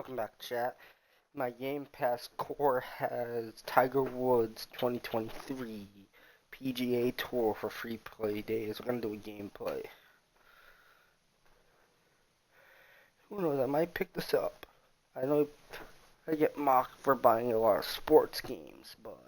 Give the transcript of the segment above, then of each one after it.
welcome back, chat. My Game Pass core has Tiger Woods 2023 PGA Tour for free play days. We're gonna do a gameplay. Who knows? I might pick this up. I know I get mocked for buying a lot of sports games, but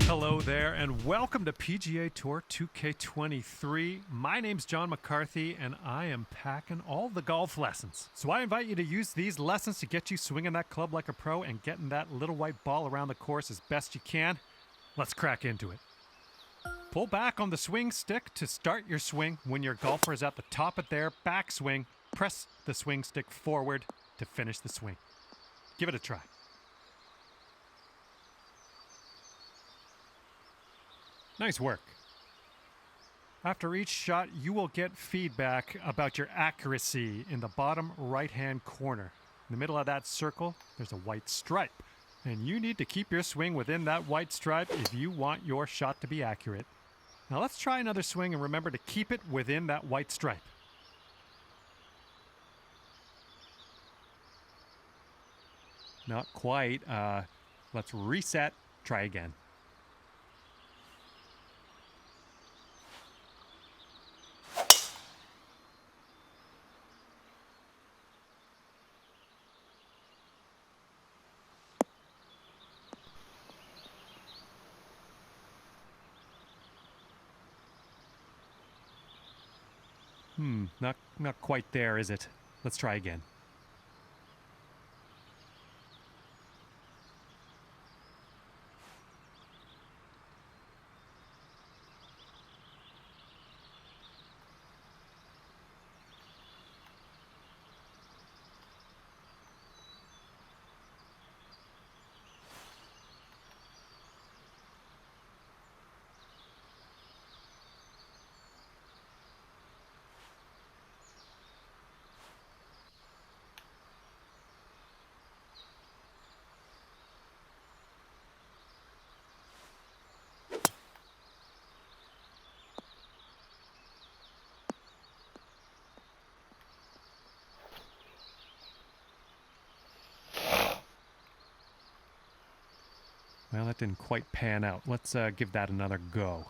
Hello there, and welcome to PGA Tour 2K23. My name's John McCarthy, and I am packing all the golf lessons. So I invite you to use these lessons to get you swinging that club like a pro and getting that little white ball around the course as best you can. Let's crack into it. Pull back on the swing stick to start your swing. When your golfer is at the top of their backswing, press the swing stick forward to finish the swing. Give it a try. Nice work. After each shot, you will get feedback about your accuracy in the bottom right-hand corner. In the middle of that circle, there's a white stripe. And you need to keep your swing within that white stripe if you want your shot to be accurate. Now let's try another swing and remember to keep it within that white stripe. Not quite. Let's reset. Try again. Not quite there, is it? Let's try again. Well, that didn't quite pan out. Let's give that another go.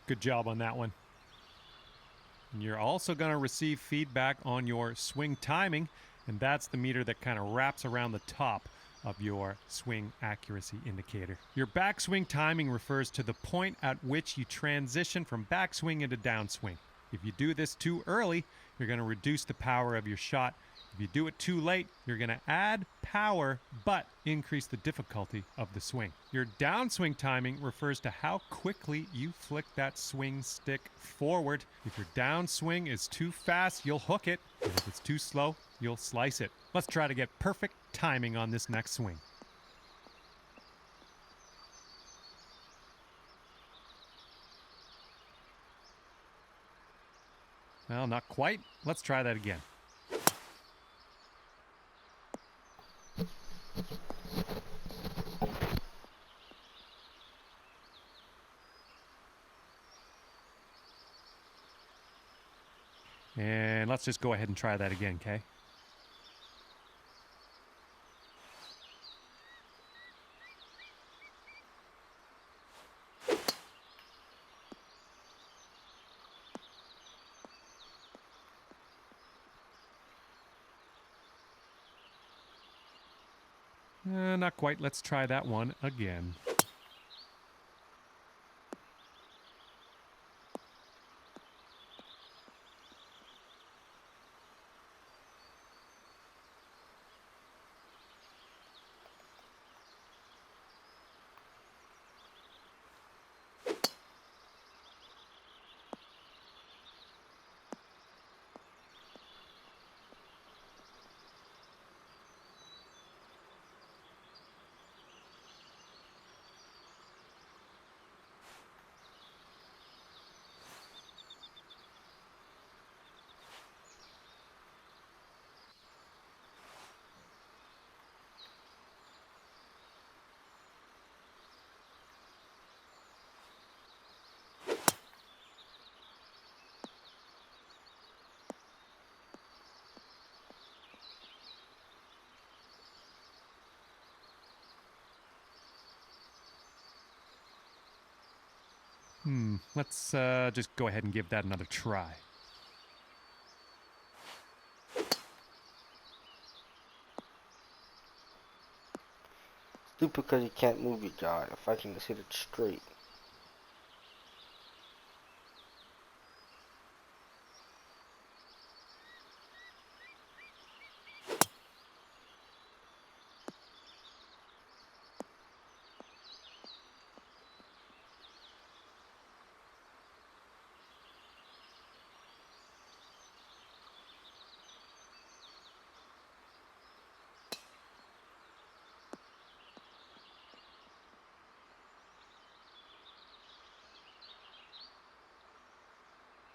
Good job on that one. And you're also going to receive feedback on your swing timing, and that's the meter that kind of wraps around the top of your swing accuracy indicator. Your backswing timing refers to the point at which you transition from backswing into downswing. If you do this too early, you're going to reduce the power of your shot. If you do it too late, you're going to add power but increase the difficulty of the swing. Your downswing timing refers to how quickly you flick that swing stick forward. If your downswing is too fast, you'll hook it, and if it's too slow, you'll slice it. Let's try to get perfect timing on this next swing. Well, not quite. Let's try that again. And let's just go ahead and try that again, okay? Not quite. Let's try that one again. Let's just go ahead and give that another try. Stupid because you can't move your jaw if I can just hit it straight.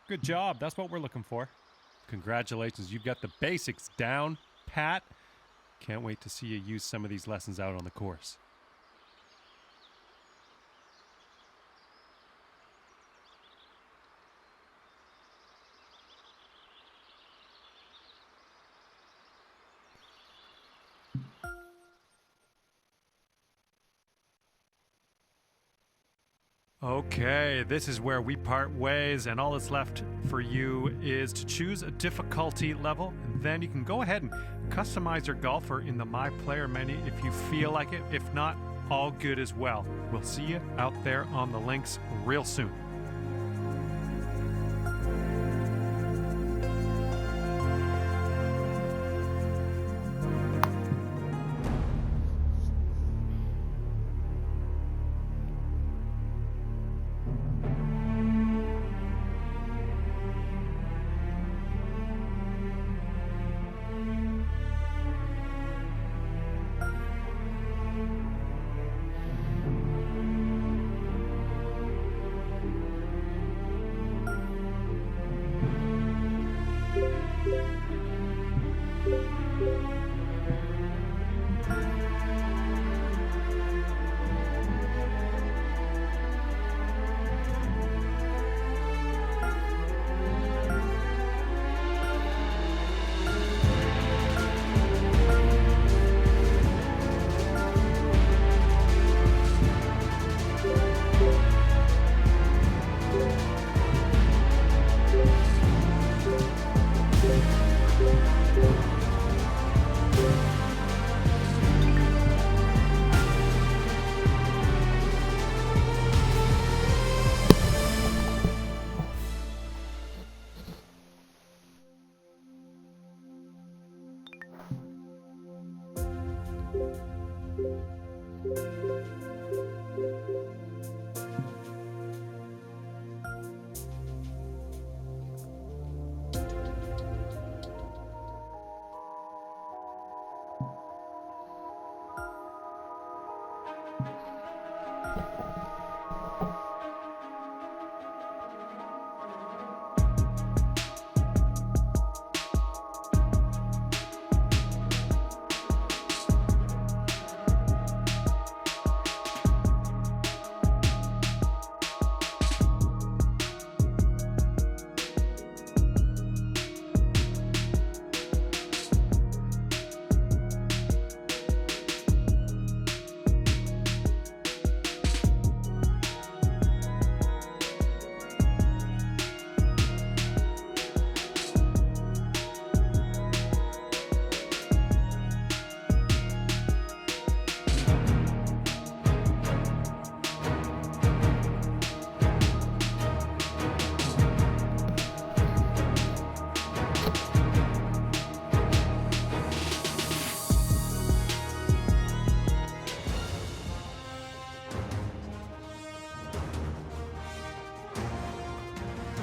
Good job. That's what we're looking for. Congratulations. You've got the basics down, pat. Can't wait to see you use some of these lessons out on the course. Okay, this is where we part ways, and all that's left for you is to choose a difficulty level, and then you can go ahead and customize your golfer in the My Player menu if you feel like it. If not, all good as well. We'll see you out there on the links real soon.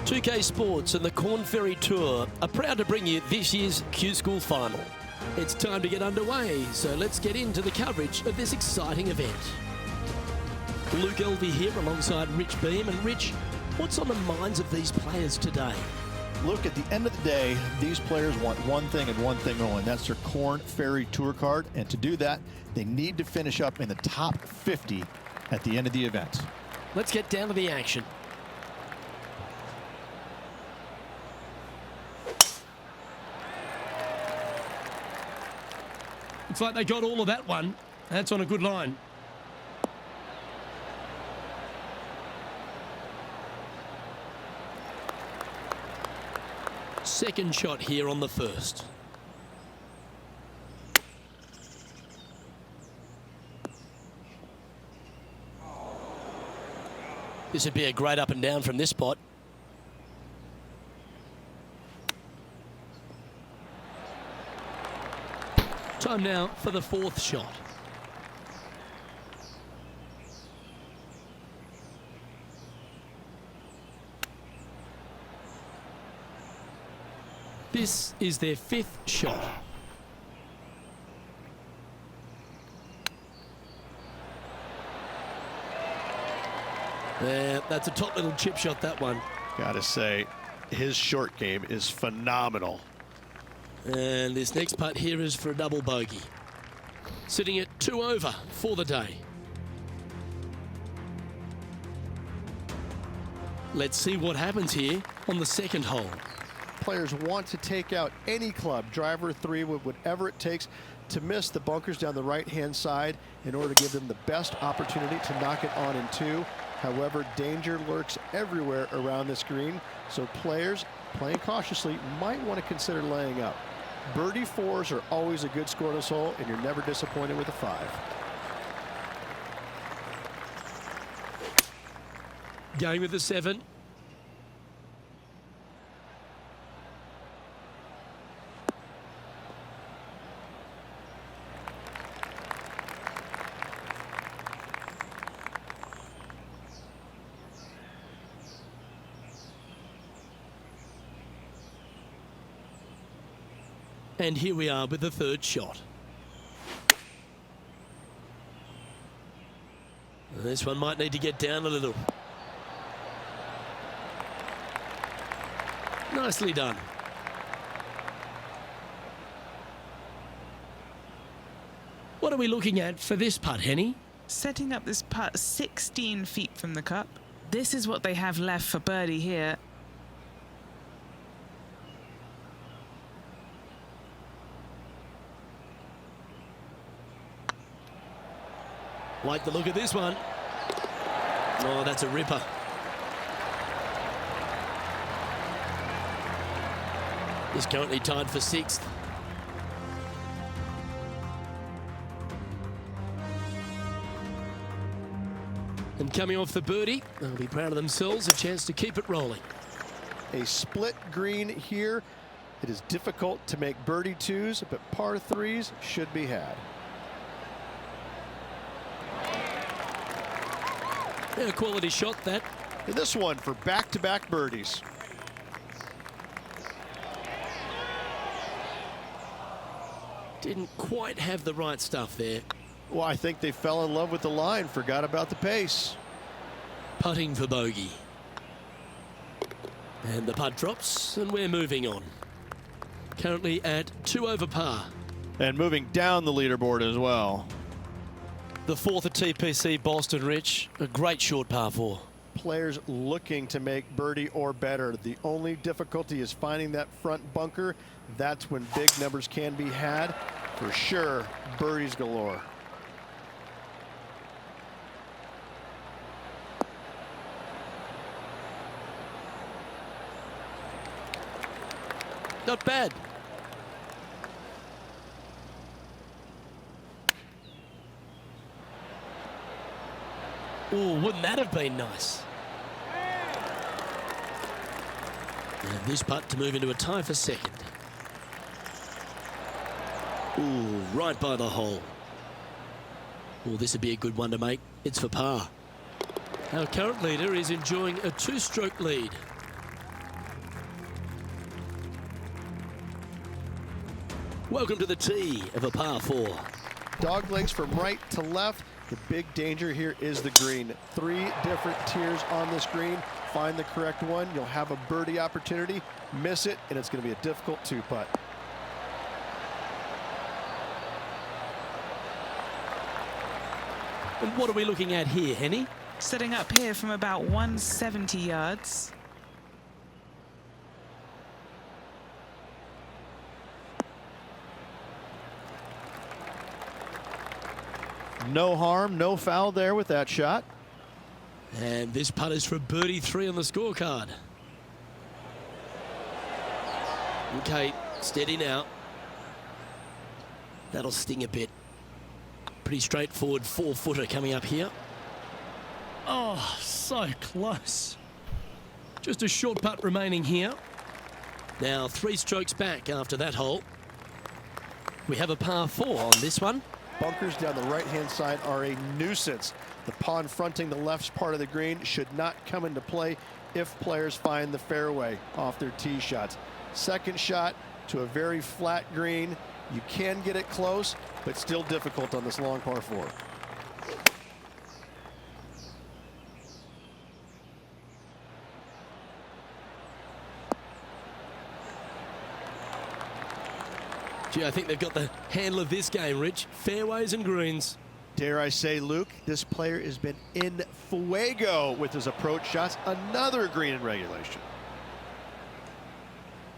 2K Sports and the Corn Ferry Tour are proud to bring you this year's Q-School Final. It's time to get underway, so let's get into the coverage of this exciting event. Luke Elvey here alongside Rich Beam. And Rich, what's on the minds of these players today? Look, at the end of the day, these players want one thing and one thing only, and that's their Corn Ferry Tour card. And to do that, they need to finish up in the top 50 at the end of the event. Let's get down to the action. Looks like they got all of that one. That's on a good line. Second shot here on the first. This would be a great up and down from this spot. Time now for the fourth shot. This is their fifth shot. That's a top little chip shot, that one. Gotta say, his short game is phenomenal. And this next putt here is for a double bogey. Sitting at 2 over for the day. Let's see what happens here on the second hole. Players want to take out any club, driver, 3, with whatever it takes to miss the bunkers down the right-hand side in order to give them the best opportunity to knock it on in 2. However, danger lurks everywhere around this green, so players playing cautiously might want to consider laying up. Birdie 4s are always a good score in this hole, and you're never disappointed with a 5. Going with the 7. And here we are with the third shot. This one might need to get down a little. Nicely done. What are we looking at for this putt, Henny? Setting up this putt 16 feet from the cup. This is what they have left for birdie here. Like the look of this one. Oh, that's a ripper. He's currently tied for 6th. And coming off the birdie, they'll be proud of themselves, a chance to keep it rolling. A split green here. It is difficult to make birdie 2s, but par 3s should be had. A quality shot, that. And this one for back-to-back birdies. Didn't quite have the right stuff there. Well, I think they fell in love with the line, forgot about the pace. Putting for bogey. And the putt drops, and we're moving on. Currently at 2 over par. And moving down the leaderboard as well. The 4th at TPC Boston, Rich. A great short par 4. Players looking to make birdie or better. The only difficulty is finding that front bunker. That's when big numbers can be had. For sure, birdies galore. Not bad. Oh, wouldn't that have been nice? And this putt to move into a tie for 2nd. Ooh, right by the hole. Oh, this would be a good one to make. It's for par. Our current leader is enjoying a 2-stroke lead. Welcome to the tee of a par 4. Dog legs from right to left. The big danger here is the green. 3 different tiers on this green. Find the correct one. You'll have a birdie opportunity. Miss it, and it's going to be a difficult 2-putt. And what are we looking at here, Henny? Setting up here from about 170 yards. No harm, no foul there with that shot. And this putt is for birdie 3 on the scorecard. Okay, steady now. That'll sting a bit. Pretty straightforward 4-footer coming up here. Oh, so close. Just a short putt remaining here. Now 3 strokes back after that hole. We have a par 4 on this one. Bunkers down the right-hand side are a nuisance. The pond fronting the left part of the green should not come into play if players find the fairway off their tee shots. Second shot to a very flat green. You can get it close, but still difficult on this long par 4. Gee, I think they've got the handle of this game, Rich. Fairways and greens. Dare I say, Luke, this player has been in fuego with his approach shots. Another green in regulation.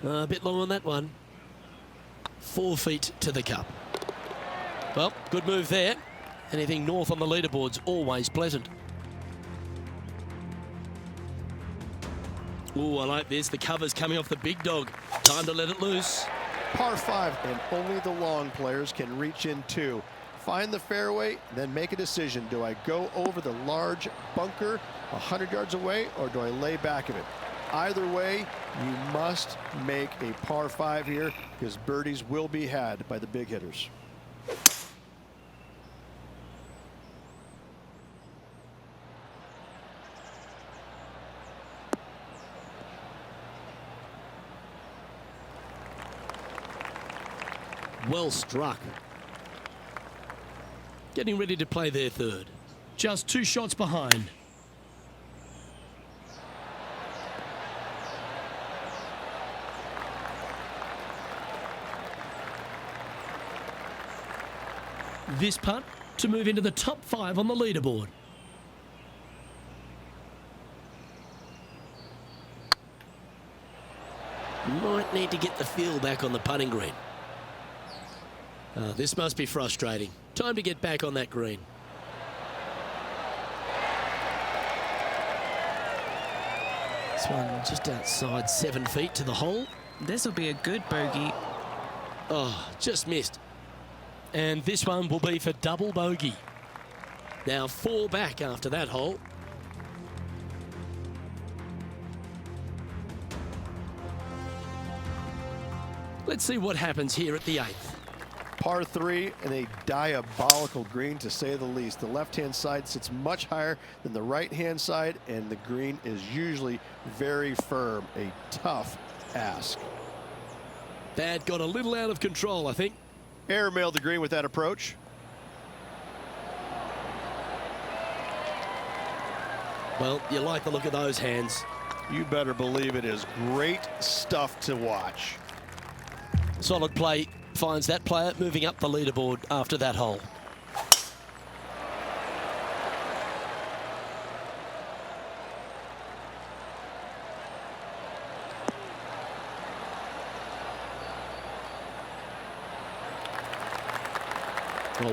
A bit long on that one. 4 feet to the cup. Well, good move there. Anything north on the leaderboard's always pleasant. Ooh, I like this. The cover's coming off the big dog. Time to let it loose. Par 5, and only the long players can reach in 2. Find the fairway, then make a decision. Do I go over the large bunker 100 yards away, or do I lay back of it? Either way, you must make a par 5 here, because birdies will be had by the big hitters. Well struck. Getting ready to play their third. Just 2 shots behind. This putt to move into the top 5 on the leaderboard. Might need to get the feel back on the putting green. This must be frustrating. Time to get back on that green. This one just outside 7 feet to the hole. This will be a good bogey. Oh, just missed. And this one will be for double bogey. Now 4 back after that hole. Let's see what happens here at the 8th. Par 3 and a diabolical green, to say the least. The left-hand side sits much higher than the right-hand side, and the green is usually very firm. A tough ask. That got a little out of control, I think. Airmailed the green with that approach. Well, you like the look of those hands. You better believe it is great stuff to watch. Solid play finds that player moving up the leaderboard after that hole.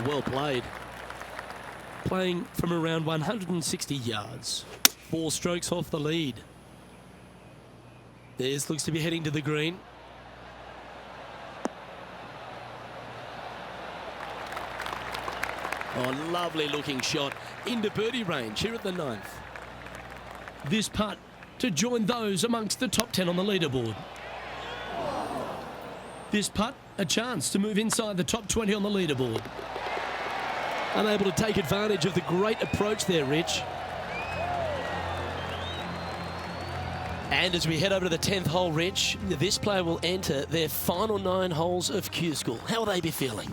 Well played. Playing from around 160 yards. 4 strokes off the lead. This looks to be heading to the green. Oh, lovely looking shot into birdie range here at the 9th. This putt to join those amongst the top 10 on the leaderboard. This putt, a chance to move inside the top 20 on the leaderboard. Unable to take advantage of the great approach there, Rich. And as we head over to the 10th hole, Rich, this player will enter their final 9 holes of Q School. How will they be feeling?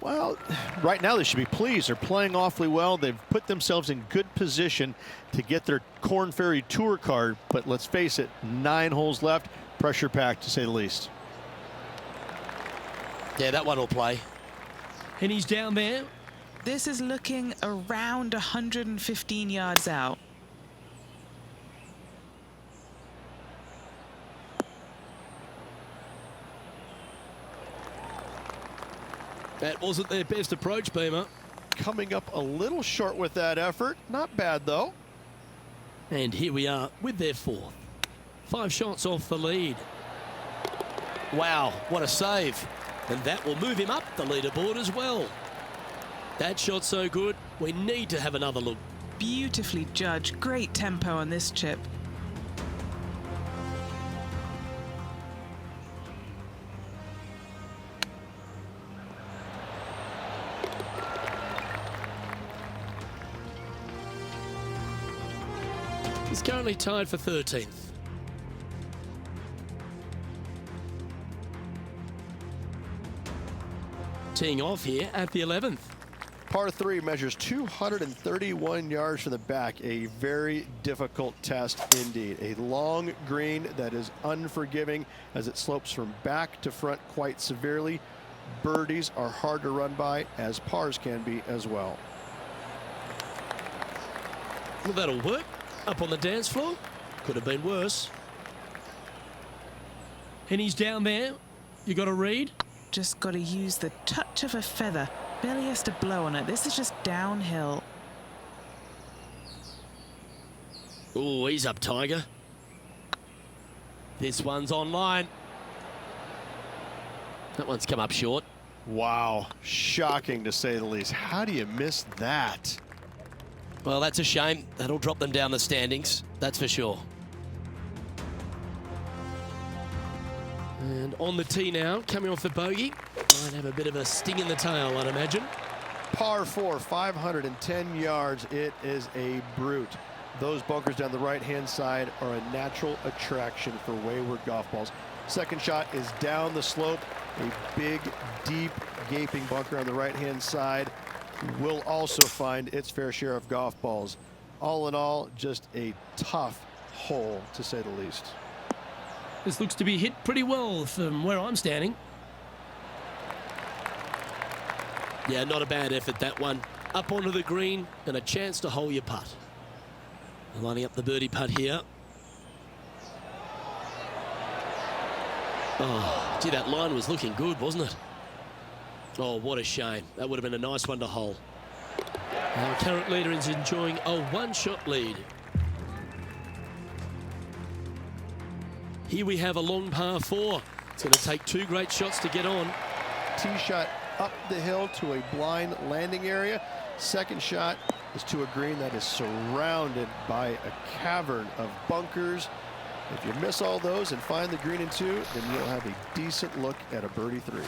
Well, right now they should be pleased. They're playing awfully well. They've put themselves in good position to get their Korn Ferry Tour card. But let's face it, 9 holes left. Pressure packed, to say the least. Yeah, that one will play. And he's down there. This is looking around 115 yards out. That wasn't their best approach, Beamer. Coming up a little short with that effort. Not bad, though. And here we are with their 4th. 5 shots off the lead. Wow, what a save. And that will move him up the leaderboard as well. That shot so good, we need to have another look. Beautifully judged. Great tempo on this chip. He's currently tied for 13th. Teeing off here at the 11th. Par 3 measures 231 yards from the back. A very difficult test indeed. A long green that is unforgiving as it slopes from back to front quite severely. Birdies are hard to run by, as pars can be as well. Well, that'll work. Up on the dance floor. Could have been worse. And he's down there. You got to read. Just got to use the touch of a feather. Barely has to blow on it. This is just downhill. Oh, he's up, Tiger. This one's online. That one's come up short. Wow, shocking to say the least. How do you miss that? Well, that's a shame. That'll drop them down the standings, that's for sure. And on the tee now, coming off the bogey. Might have a bit of a sting in the tail, I'd imagine. Par 4, 510 yards. It is a brute. Those bunkers down the right-hand side are a natural attraction for wayward golf balls. Second shot is down the slope. A big, deep, gaping bunker on the right-hand side will also find its fair share of golf balls. All in all, just a tough hole, to say the least. This looks to be hit pretty well from where I'm standing. Yeah, not a bad effort, that one. Up onto the green and a chance to hole your putt. Lining up the birdie putt here. Oh, gee, that line was looking good, wasn't it? Oh, what a shame. That would have been a nice one to hole. Our current leader is enjoying a one-shot lead. Here we have a long par 4. It's going to take 2 great shots to get on. Tee shot up the hill to a blind landing area. Second shot is to a green that is surrounded by a cavern of bunkers. If you miss all those and find the green in 2, then you'll have a decent look at a birdie 3.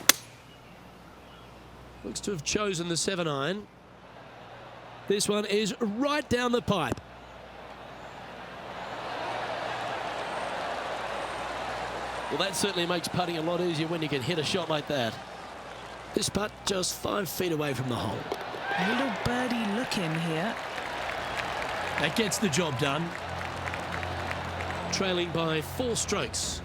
Looks to have chosen the 7-iron. This one is right down the pipe. Well, that certainly makes putting a lot easier when you can hit a shot like that. This putt just 5 feet away from the hole. A little birdie look in here. That gets the job done. Trailing by 4 strokes.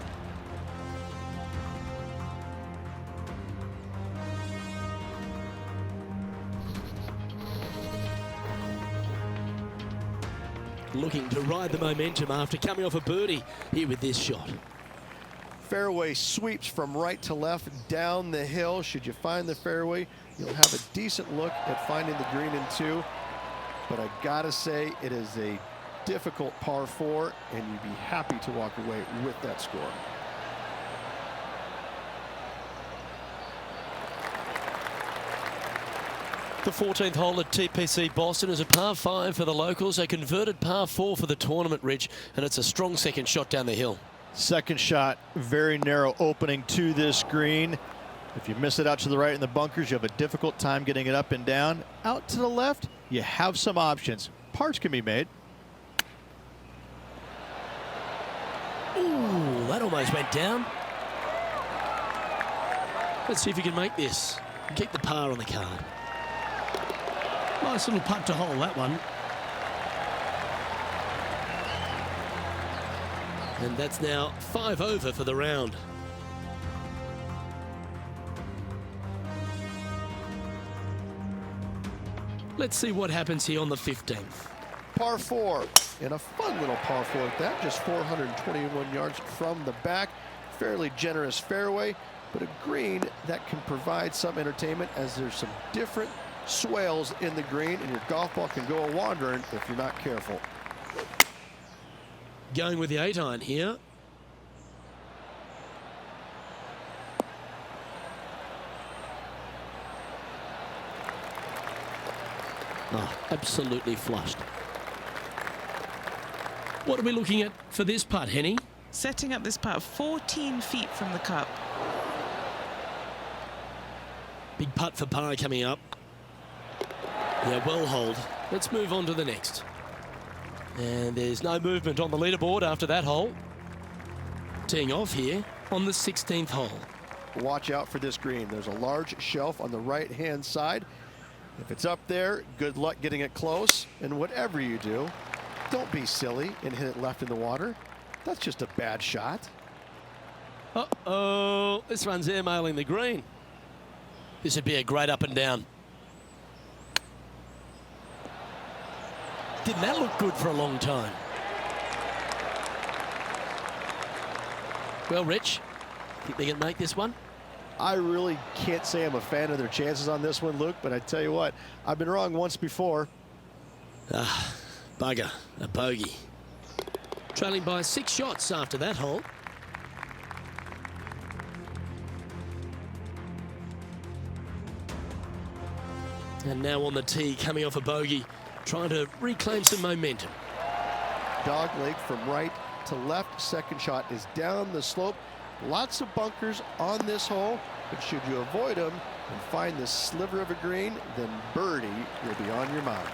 Looking to ride the momentum after coming off a birdie here with this shot. Fairway sweeps from right to left down the hill. Should you find the fairway, you'll have a decent look at finding the green in 2. But I gotta say, it is a difficult par 4, and you'd be happy to walk away with that score. The 14th hole at TPC Boston is a par 5 for the locals, a converted par 4 for the tournament, Rich, and it's a strong second shot down the hill. Second shot, very narrow opening to this green. If you miss it out to the right in the bunkers, you have a difficult time getting it up and down. Out to the left, you have some options. Pars can be made. that almost went down. Let's see if he can make this and keep the par on the card. Nice little putt to hole, that one. And that's now 5 over for the round. Let's see what happens here on the 15th. Par 4, and a fun little par 4 at that, just 421 yards from the back. Fairly generous fairway, but a green that can provide some entertainment as there's some different swales in the green, and your golf ball can go a-wandering if you're not careful. Going with the 8-iron here. Oh, absolutely flushed. What are we looking at for this putt, Henny? Setting up this putt 14 feet from the cup. Big putt for par coming up. Yeah, well holed. Let's move on to the next. And there's no movement on the leaderboard after that hole. Teeing off here on the 16th hole. Watch out for this green. There's a large shelf on the right-hand side. If it's up there, good luck getting it close. And whatever you do, don't be silly and hit it left in the water. That's just a bad shot. Uh-oh, this one's airmailing the green. This would be a great up and down. Didn't that look good for a long time? Well, Rich, think they can make this one? I really can't say I'm a fan of their chances on this one, Luke, but I tell you what, I've been wrong once before. Ah, bugger, a bogey. Trailing by 6 shots after that hole. And now on the tee, coming off a bogey, trying to reclaim some momentum. Dog leg from right to left. Second shot is down the slope. Lots of bunkers on this hole, but should you avoid them and find this sliver of a green, then birdie will be on your mind.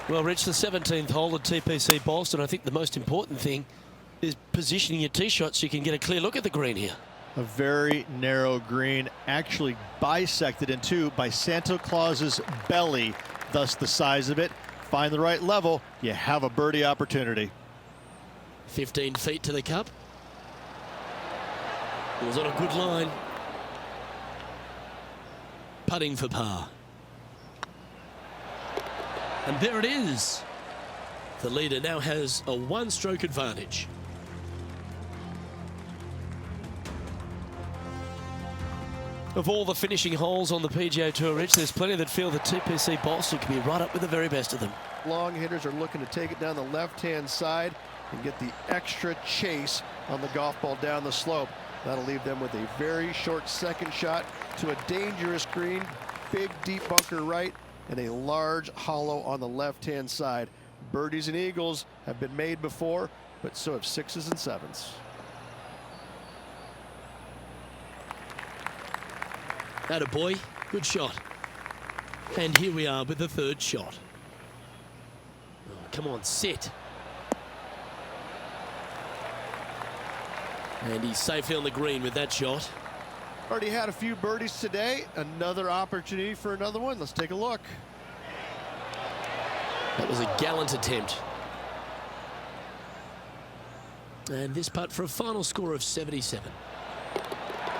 Well, Rich, the 17th hole at TPC Boston, I think the most important thing is positioning your tee shot so you can get a clear look at the green here. A very narrow green, actually bisected in two by Santa Claus's belly, thus the size of it. Find the right level, you have a birdie opportunity. 15 feet to the cup. It was on a good line. Putting for par. And there it is. The leader now has a 1-stroke advantage. Of all the finishing holes on the PGA Tour, Rich, there's plenty that feel that TPC Boston can be right up with the very best of them. Long hitters are looking to take it down the left-hand side and get the extra chase on the golf ball down the slope. That'll leave them with a very short second shot to a dangerous green, big deep bunker right, and a large hollow on the left-hand side. Birdies and eagles have been made before, but so have 6s and 7s. Attaboy, good shot. And here we are with the 3rd shot. Oh, come on, sit. And he's safely on the green with that shot. Already had a few birdies today. Another opportunity for another one. Let's take a look. That was a gallant attempt. And this putt for a final score of 77.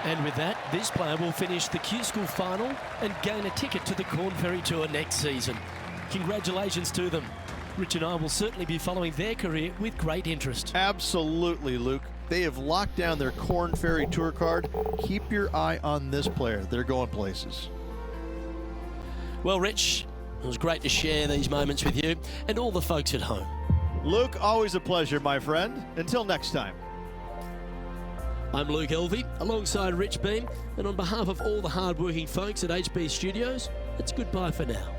And with that, this player will finish the Q School final and gain a ticket to the Corn Ferry Tour next season. Congratulations to them. Rich and I will certainly be following their career with great interest. Absolutely, Luke. They have locked down their Corn Ferry Tour card. Keep your eye on this player. They're going places. Well, Rich, it was great to share these moments with you and all the folks at home. Luke, always a pleasure, my friend. Until next time. I'm Luke Elvey, alongside Rich Beam, and on behalf of all the hard-working folks at HB Studios, it's goodbye for now.